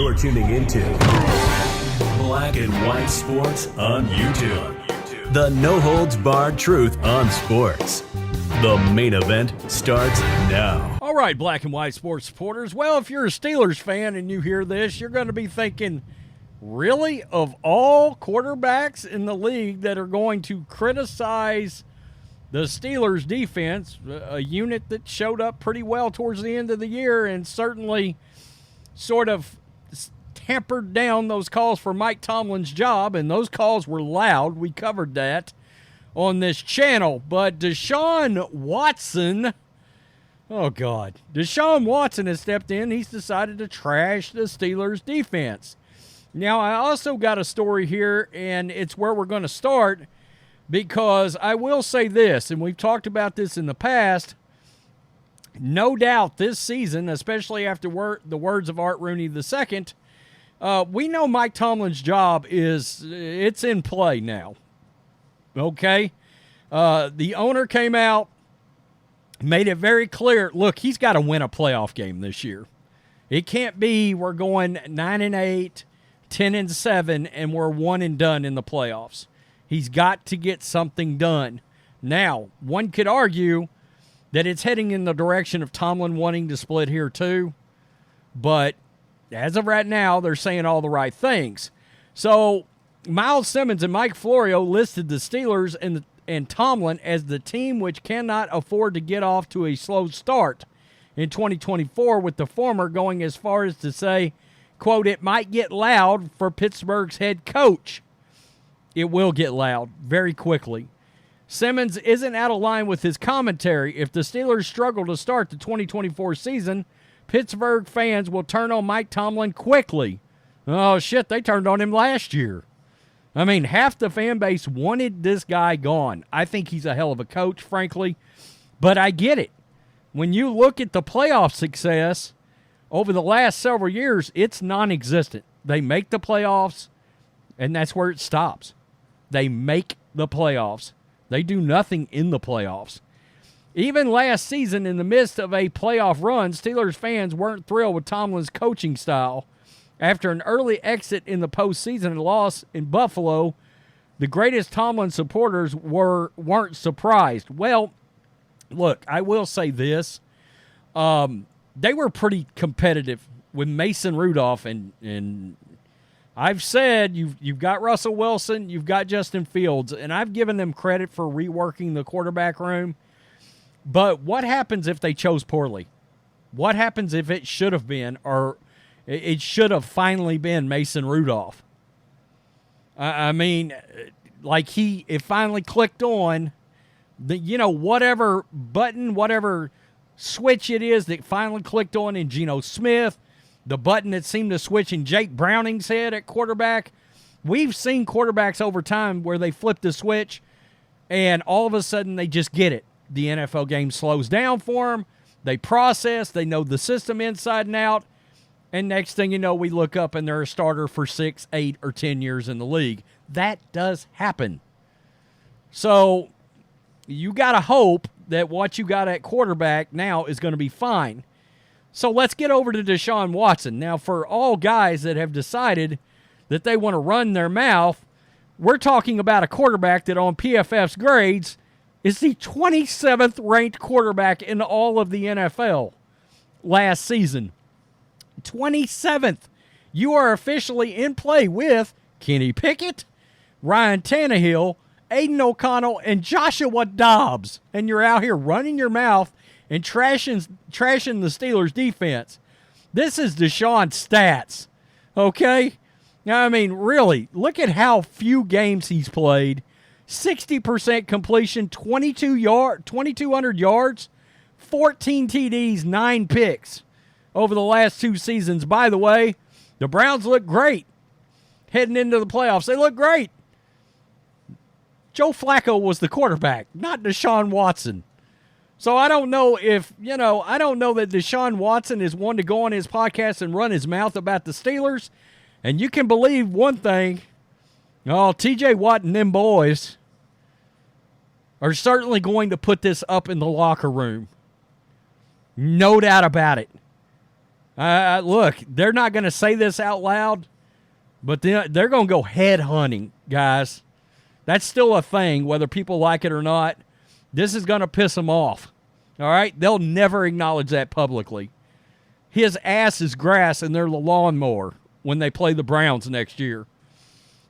You're tuning into Black and White Sports on YouTube. The no-holds-barred truth on sports. The main event starts now. All right, Black and White Sports supporters. Well, if you're a Steelers fan and you hear this, you're going to be thinking, really? Of all quarterbacks in the league that are going to criticize the Steelers defense, a unit that showed up pretty well towards the end of the year and certainly sort of tampered down those calls for Mike Tomlin's job, and those calls were loud. We covered that on this channel. But Deshaun Watson, Deshaun Watson has stepped in. He's decided to trash the Steelers defense. Now, I also got a story here, and it's where we're going to start, because I will say this, and we've talked about this in the past, no doubt this season, especially after the words of Art Rooney II, we know Mike Tomlin's job it's in play now. Okay? The owner came out, made it very clear, look, he's got to win a playoff game this year. It can't be we're going 9-8, 10-7, and we're one and done in the playoffs. He's got to get something done. Now, one could argue that it's heading in the direction of Tomlin wanting to split here too, but as of right now, they're saying all the right things. So, Miles Simmons and Mike Florio listed the Steelers and Tomlin as the team which cannot afford to get off to a slow start in 2024, with the former going as far as to say, quote, it might get loud for Pittsburgh's head coach. It will get loud very quickly. Simmons isn't out of line with his commentary. If the Steelers struggle to start the 2024 season, Pittsburgh fans will turn on Mike Tomlin quickly. Oh, shit, they turned on him last year. I mean, half the fan base wanted this guy gone. I think he's a hell of a coach, frankly, but I get it. When you look at the playoff success over the last several years, it's non-existent. They make the playoffs, and that's where it stops. They make the playoffs. They do nothing in the playoffs. Even last season, in the midst of a playoff run, Steelers fans weren't thrilled with Tomlin's coaching style. After an early exit in the postseason and loss in Buffalo, the greatest Tomlin supporters weren't surprised. Well, look, I will say this. They were pretty competitive with Mason Rudolph, and I've said you've got Russell Wilson, you've got Justin Fields, and I've given them credit for reworking the quarterback room. But what happens if they chose poorly? What happens if it should have been, or it should have finally been Mason Rudolph? I mean, like it finally clicked on, whatever button, whatever switch it is that finally clicked on in Geno Smith, the button that seemed to switch in Jake Browning's head at quarterback. We've seen quarterbacks over time where they flip the switch and all of a sudden they just get it. The NFL game slows down for them. They process. They know the system inside and out. And next thing you know, we look up and they're a starter for 6, 8, or 10 years in the league. That does happen. So you got to hope that what you got at quarterback now is going to be fine. So let's get over to Deshaun Watson. Now, for all guys that have decided that they want to run their mouth, we're talking about a quarterback that on PFF's grades is the 27th ranked quarterback in all of the NFL last season. 27th. You are officially in play with Kenny Pickett, Ryan Tannehill, Aiden O'Connell, and Joshua Dobbs. And you're out here running your mouth and trashing the Steelers defense. This is Deshaun's stats, okay? I mean, really, look at how few games he's played. 60% completion, 2,200 yards, 14 TDs, 9 picks over the last 2 seasons. By the way, the Browns look great heading into the playoffs. They look great. Joe Flacco was the quarterback, not Deshaun Watson. So I don't know that Deshaun Watson is one to go on his podcast and run his mouth about the Steelers. And you can believe one thing. TJ Watt and them boys are certainly going to put this up in the locker room. No doubt about it. Look, they're not going to say this out loud, but they're going to go head hunting, guys. That's still a thing, whether people like it or not. This is going to piss them off. All right? They'll never acknowledge that publicly. His ass is grass and they're the lawnmower when they play the Browns next year.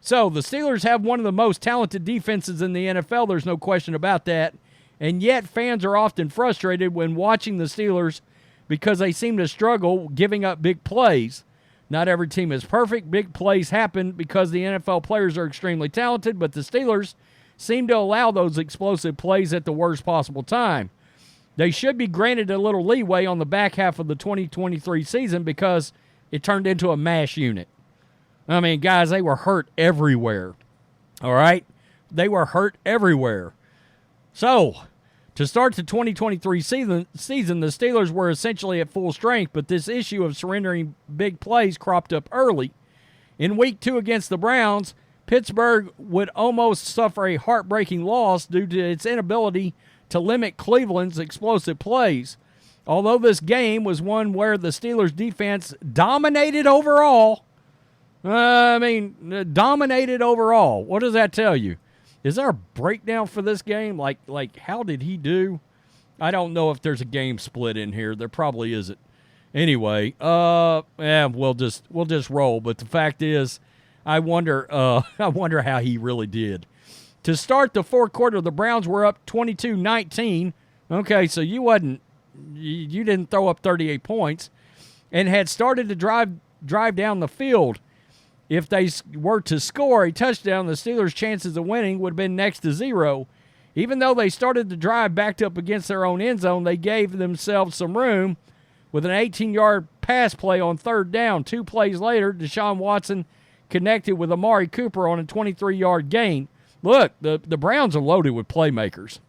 So the Steelers have one of the most talented defenses in the NFL. There's no question about that. And yet fans are often frustrated when watching the Steelers because they seem to struggle giving up big plays. Not every team is perfect. Big plays happen because the NFL players are extremely talented, but the Steelers seem to allow those explosive plays at the worst possible time. They should be granted a little leeway on the back half of the 2023 season because it turned into a mash unit. I mean, guys, they were hurt everywhere. All right? They were hurt everywhere. So, to start the 2023 season, the Steelers were essentially at full strength, but this issue of surrendering big plays cropped up early. In Week 2 against the Browns, Pittsburgh would almost suffer a heartbreaking loss due to its inability to limit Cleveland's explosive plays. Although this game was one where the Steelers' defense dominated overall, dominated overall. What does that tell you? Is there a breakdown for this game? Like how did he do? I don't know if there's a game split in here. There probably isn't. Anyway, we'll just roll. But the fact is, I wonder how he really did. To start the fourth quarter, the Browns were up 22-19. Okay, so you didn't throw up 38 points, and had started to drive down the field. If they were to score a touchdown, the Steelers' chances of winning would have been next to zero. Even though they started the drive backed up against their own end zone, they gave themselves some room with an 18-yard pass play on third down. 2 plays later, Deshaun Watson connected with Amari Cooper on a 23-yard gain. Look, the Browns are loaded with playmakers,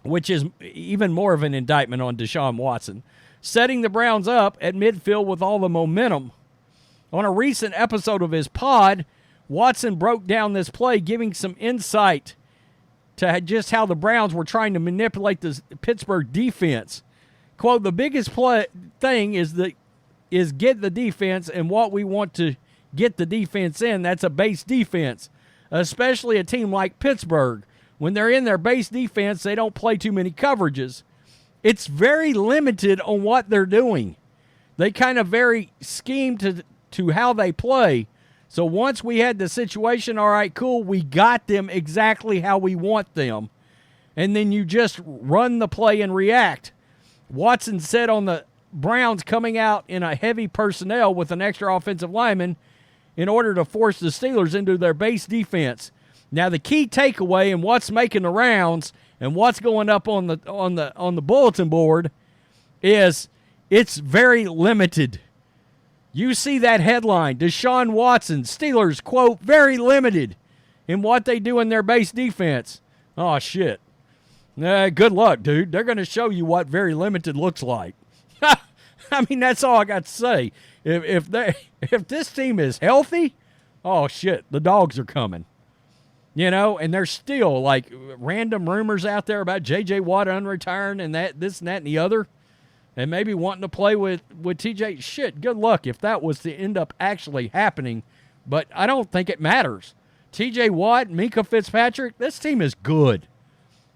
which is even more of an indictment on Deshaun Watson, setting the Browns up at midfield with all the momentum. On a recent episode of his pod, Watson broke down this play, giving some insight to just how the Browns were trying to manipulate the Pittsburgh defense. Quote, the biggest thing is get the defense and what we want to get the defense in. That's a base defense, especially a team like Pittsburgh. When they're in their base defense, they don't play too many coverages. It's very limited on what they're doing. They kind of very scheme to how they play. So once we had the situation, all right, cool, we got them exactly how we want them. And then you just run the play and react. Watson said on the Browns coming out in a heavy personnel with an extra offensive lineman in order to force the Steelers into their base defense. Now the key takeaway and what's making the rounds and what's going up on the bulletin board is it's very limited. You see that headline, Deshaun Watson, Steelers, quote, very limited in what they do in their base defense. Oh, shit. Good luck, dude. They're going to show you what very limited looks like. I mean, that's all I got to say. If this team is healthy, oh, shit, the dogs are coming. You know, and there's still, like, random rumors out there about J.J. Watt unretiring and this and that and the other. And maybe wanting to play with TJ. Shit, good luck if that was to end up actually happening. But I don't think it matters. TJ Watt, Minka Fitzpatrick, this team is good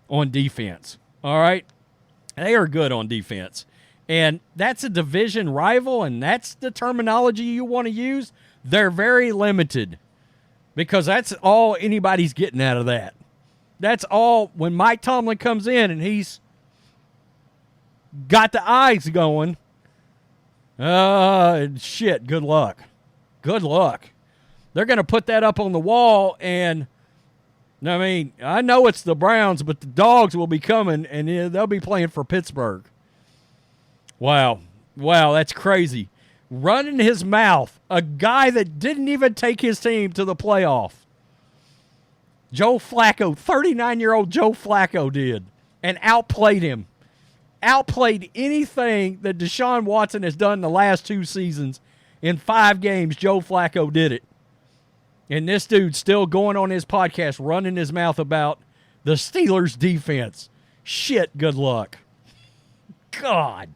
on defense. All right? They are good on defense. And that's a division rival, and that's the terminology you want to use. They're very limited because that's all anybody's getting out of that. That's all when Mike Tomlin comes in and he's got the eyes going. Shit, good luck. Good luck. They're going to put that up on the wall, and I mean, I know it's the Browns, but the dogs will be coming, and they'll be playing for Pittsburgh. Wow, that's crazy. Running his mouth, a guy that didn't even take his team to the playoff. Joe Flacco, 39-year-old Joe Flacco did, and outplayed him. Outplayed anything that Deshaun Watson has done the last 2 seasons. In 5 games, Joe Flacco did it. And this dude's still going on his podcast, running his mouth about the Steelers' defense. Shit, good luck. God.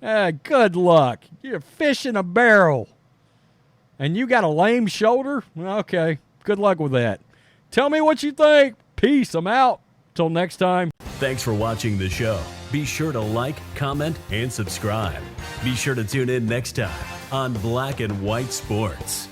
Good luck. You're a fish in a barrel. And you got a lame shoulder? Okay, good luck with that. Tell me what you think. Peace. I'm out. Till next time. Thanks for watching the show. Be sure to like, comment, and subscribe. Be sure to tune in next time on Black and White Sports.